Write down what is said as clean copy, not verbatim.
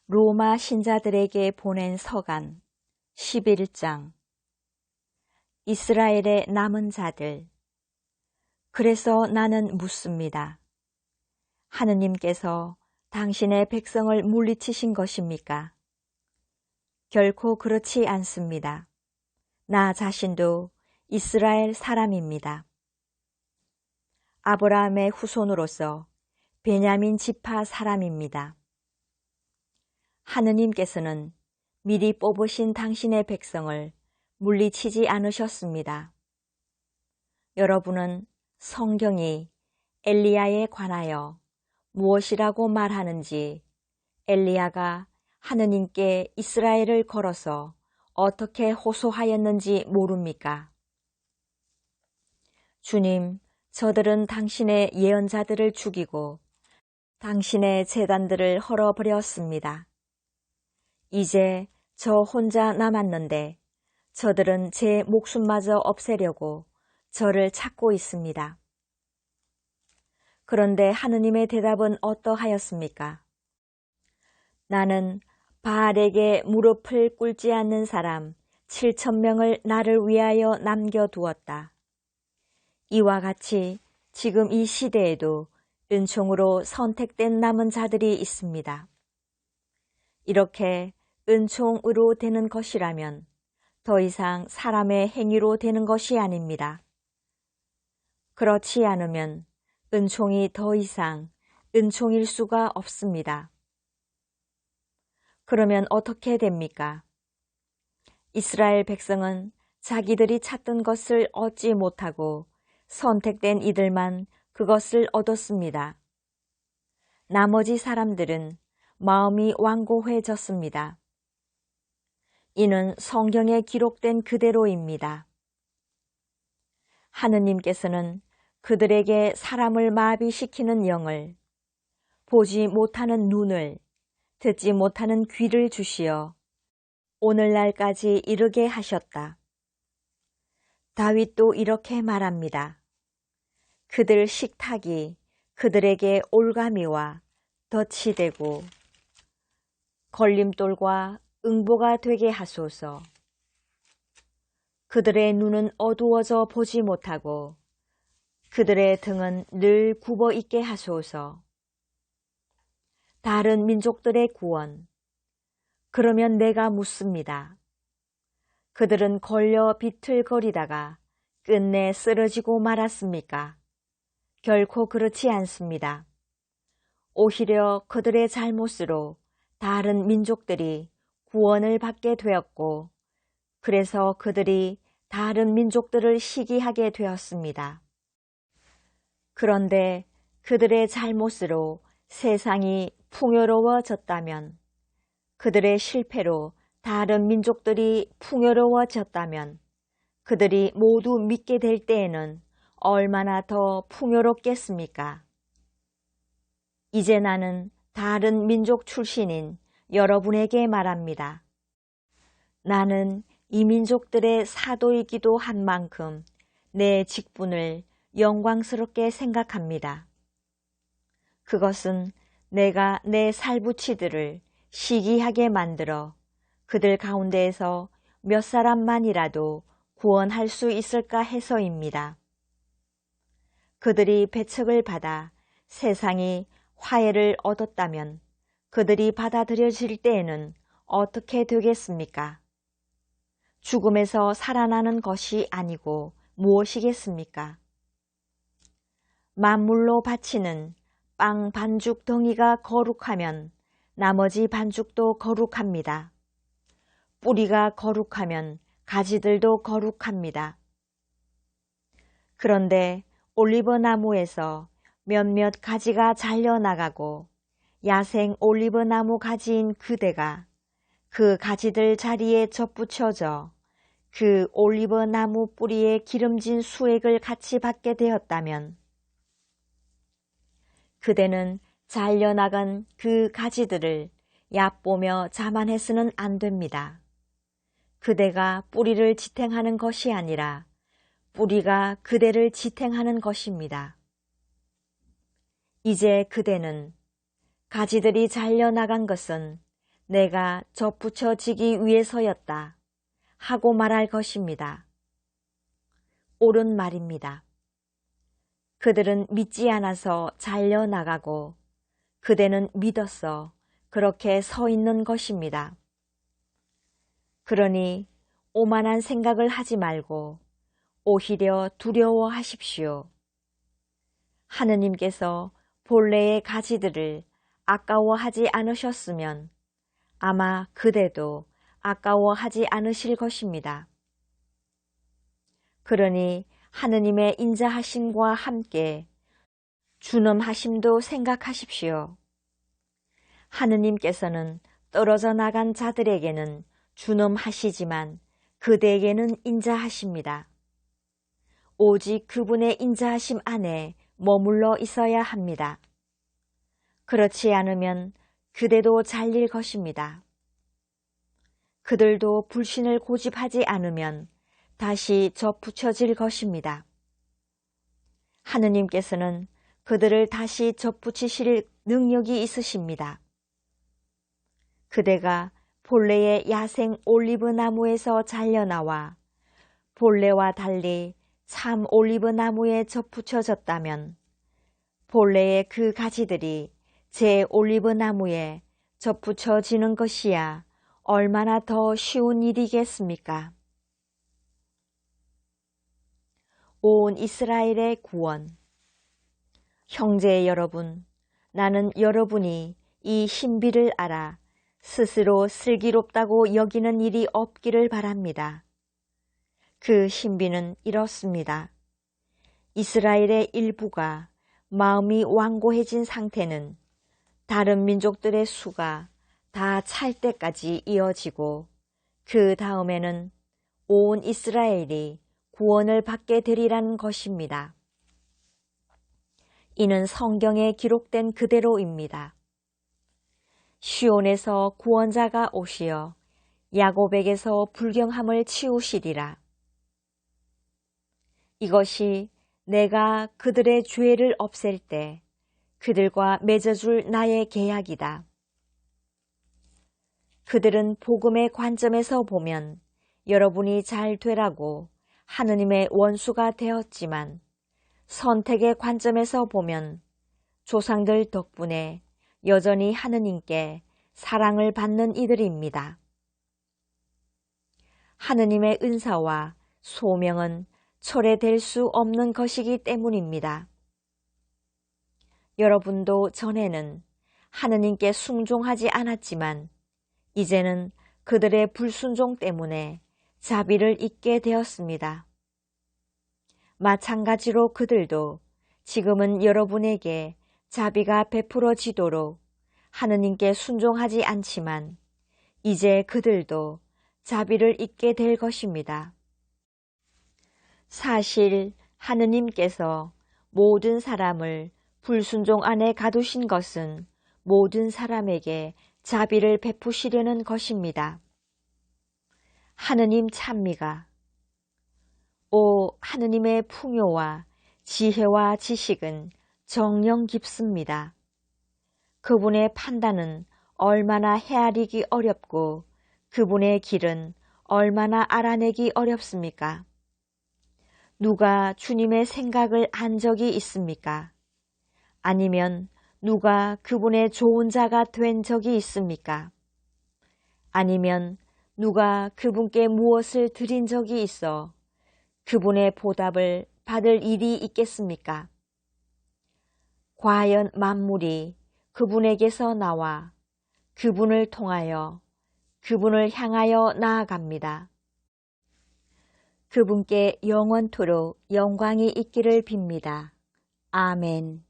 로마 신자들에게 보낸 서간 11장. 이스라엘의 남은 자들. 그래서 나는 묻습니다. 하느님께서 당신의 백성을 물리치신 것입니까? 결코 그렇지 않습니다. 나 자신도 이스라엘 사람입니다. 아브라함의 후손으로서 베냐민 지파 사람입니다. 하느님께서는 미리 뽑으신 당신의 백성을 물리치지 않으셨습니다. 여러분은 성경이 엘리야에 관하여 무엇이라고 말하는지, 엘리야가 하느님께 이스라엘을 걸어서 어떻게 호소하였는지 모릅니까? 주님, 저들은 당신의 예언자들을 죽이고 당신의 제단들을 헐어버렸습니다. 이제 저 혼자 남았는데 저들은 제 목숨마저 없애려고 저를 찾고 있습니다. 그런데 하느님의 대답은 어떠하였습니까? 나는 바알에게 무릎을 꿇지 않는 사람 7,000명을 나를 위하여 남겨두었다. 이와 같이 지금 이 시대에도 은총으로 선택된 남은 자들이 있습니다. 이렇게 은총으로 되는 것이라면 더 이상 사람의 행위로 되는 것이 아닙니다. 그렇지 않으면 은총이 더 이상 은총일 수가 없습니다. 그러면 어떻게 됩니까? 이스라엘 백성은 자기들이 찾던 것을 얻지 못하고 선택된 이들만 그것을 얻었습니다. 나머지 사람들은 마음이 완고해졌습니다. 이는 성경에 기록된 그대로입니다. 하느님께서는 그들에게 사람을 마비시키는 영을, 보지 못하는 눈을, 듣지 못하는 귀를 주시어 오늘날까지 이르게 하셨다. 다윗도 이렇게 말합니다. 그들 식탁이 그들에게 올가미와 덫이 되고 걸림돌과 응보가 되게 하소서. 그들의 눈은 어두워져 보지 못하고 그들의 등은 늘 굽어 있게 하소서. 다른 민족들의 구원. 그러면 내가 묻습니다. 그들은 걸려 비틀거리다가 끝내 쓰러지고 말았습니까? 결코 그렇지 않습니다. 오히려 그들의 잘못으로 다른 민족들이 구원을 받게 되었고, 그래서 그들이 다른 민족들을 시기하게 되었습니다. 그런데 그들의 잘못으로 세상이 풍요로워졌다면, 그들의 실패로 다른 민족들이 풍요로워졌다면, 그들이 모두 믿게 될 때에는 얼마나 더 풍요롭겠습니까? 이제 나는 다른 민족 출신인 여러분에게 말합니다. 나는 이 민족들의 사도이기도 한 만큼 내 직분을 영광스럽게 생각합니다. 그것은 내가 내 살부치들을 시기하게 만들어 그들 가운데에서 몇 사람만이라도 구원할 수 있을까 해서입니다. 그들이 배척을 받아 세상이 화해를 얻었다면 그들이 받아들여질 때에는 어떻게 되겠습니까? 죽음에서 살아나는 것이 아니고 무엇이겠습니까? 만물로 바치는 빵 반죽 덩이가 거룩하면 나머지 반죽도 거룩합니다. 뿌리가 거룩하면 가지들도 거룩합니다. 그런데 올리브 나무에서 몇몇 가지가 잘려나가고 야생 올리브 나무 가지인 그대가 그 가지들 자리에 접붙여져 그 올리브 나무 뿌리에 기름진 수액을 같이 받게 되었다면 그대는 잘려나간 그 가지들을 얕보며 자만해서는 안 됩니다. 그대가 뿌리를 지탱하는 것이 아니라 뿌리가 그대를 지탱하는 것입니다. 이제 그대는 가지들이 잘려나간 것은 내가 접붙여지기 위해서였다 하고 말할 것입니다. 옳은 말입니다. 그들은 믿지 않아서 잘려나가고 그대는 믿었어 그렇게 서 있는 것입니다. 그러니 오만한 생각을 하지 말고 오히려 두려워하십시오. 하느님께서 본래의 가지들을 아까워하지 않으셨으면 아마 그대도 아까워하지 않으실 것입니다. 그러니 하느님의 인자하심과 함께 준엄하심도 생각하십시오. 하느님께서는 떨어져 나간 자들에게는 준엄하시지만 그대에게는 인자하십니다. 오직 그분의 인자하심 안에 머물러 있어야 합니다. 그렇지 않으면 그대도 잘릴 것입니다. 그들도 불신을 고집하지 않으면 다시 접붙여질 것입니다. 하느님께서는 그들을 다시 접붙이실 능력이 있으십니다. 그대가 본래의 야생 올리브 나무에서 잘려나와 본래와 달리 참 올리브 나무에 접붙여졌다면 본래의 그 가지들이 제 올리브 나무에 접붙여지는 것이야 얼마나 더 쉬운 일이겠습니까? 온 이스라엘의 구원. 형제 여러분, 나는 여러분이 이 신비를 알아 스스로 슬기롭다고 여기는 일이 없기를 바랍니다. 그 신비는 이렇습니다. 이스라엘의 일부가 마음이 완고해진 상태는 다른 민족들의 수가 다 찰 때까지 이어지고 그 다음에는 온 이스라엘이 구원을 받게 되리라는 것입니다. 이는 성경에 기록된 그대로입니다. 시온에서 구원자가 오시어 야곱에게서 불경함을 치우시리라. 이것이 내가 그들의 죄를 없앨 때 그들과 맺어줄 나의 계약이다. 그들은 복음의 관점에서 보면 여러분이 잘 되라고 하느님의 원수가 되었지만 선택의 관점에서 보면 조상들 덕분에 여전히 하느님께 사랑을 받는 이들입니다. 하느님의 은사와 소명은 철회될 수 없는 것이기 때문입니다. 여러분도 전에는 하느님께 순종하지 않았지만 이제는 그들의 불순종 때문에 자비를 잊게 되었습니다. 마찬가지로 그들도 지금은 여러분에게 자비가 베풀어지도록 하느님께 순종하지 않지만 이제 그들도 자비를 잊게 될 것입니다. 사실 하느님께서 모든 사람을 불순종 안에 가두신 것은 모든 사람에게 자비를 베푸시려는 것입니다. 하느님 찬미가 오 하느님의 풍요와 지혜와 지식은 정녕 깊습니다. 그분의 판단은 얼마나 헤아리기 어렵고 그분의 길은 얼마나 알아내기 어렵습니까? 누가 주님의 생각을 안 적이 있습니까? 아니면 누가 그분의 좋은 자가 된 적이 있습니까? 아니면 누가 그분께 무엇을 드린 적이 있어 그분의 보답을 받을 일이 있겠습니까? 과연 만물이 그분에게서 나와 그분을 통하여 그분을 향하여 나아갑니다. 그분께 영원토록 영광이 있기를 빕니다. 아멘.